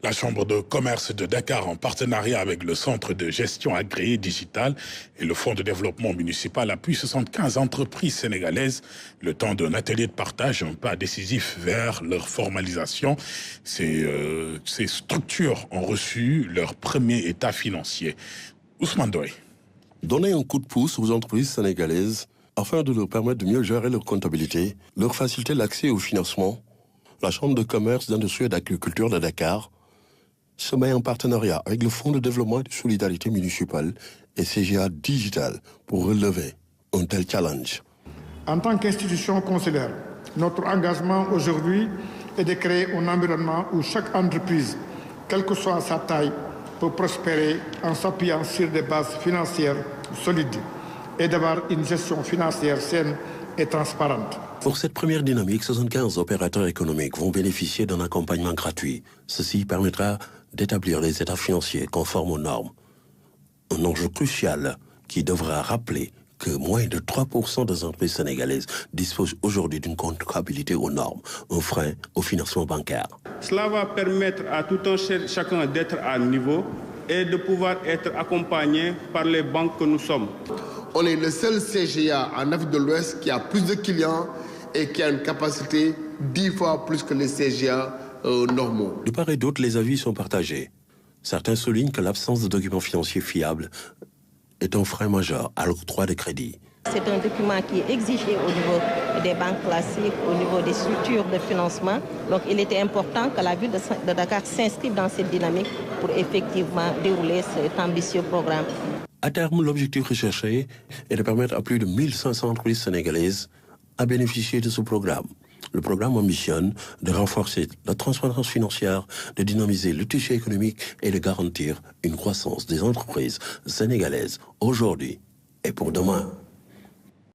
La Chambre de commerce de Dakar, en partenariat avec le Centre de gestion agréé digital et le Fonds de développement municipal, appuie 75 entreprises sénégalaises. Le temps d'un atelier de partage, un pas décisif vers leur formalisation. Ces structures ont reçu leur premier état financier. Ousmane Doye. Donner un coup de pouce aux entreprises sénégalaises afin de leur permettre de mieux gérer leur comptabilité, leur faciliter l'accès au financement. La Chambre de commerce, d'industrie et d'agriculture de Dakar se met en partenariat avec le Fonds de développement et de solidarité municipale et CGA Digital pour relever un tel challenge. En tant qu'institution consulaire, notre engagement aujourd'hui est de créer un environnement où chaque entreprise, quelle que soit sa taille, peut prospérer en s'appuyant sur des bases financières solides et d'avoir une gestion financière saine et transparente. Pour cette première dynamique, 75 opérateurs économiques vont bénéficier d'un accompagnement gratuit. Ceci permettra d'établir des états financiers conformes aux normes. Un enjeu crucial qui devra rappeler que moins de 3% des entreprises sénégalaises disposent aujourd'hui d'une comptabilité aux normes, un frein au financement bancaire. Cela va permettre à tout un chacun d'être à niveau et de pouvoir être accompagné par les banques que nous sommes. On est le seul CGA en Afrique de l'Ouest qui a plus de clients et qui a une capacité 10 fois plus que les CGA normaux. De part et d'autre, les avis sont partagés. Certains soulignent que l'absence de documents financiers fiables est un frein majeur à l'octroi de crédit. C'est un document qui est exigé au niveau des banques classiques, au niveau des structures de financement. Donc il était important que la ville de Dakar s'inscrive dans cette dynamique pour effectivement dérouler cet ambitieux programme. À terme, l'objectif recherché est de permettre à plus de 1500 entreprises sénégalaises à bénéficier de ce programme. Le programme ambitionne de renforcer la transparence financière, de dynamiser le tissu économique et de garantir une croissance des entreprises sénégalaises aujourd'hui et pour demain.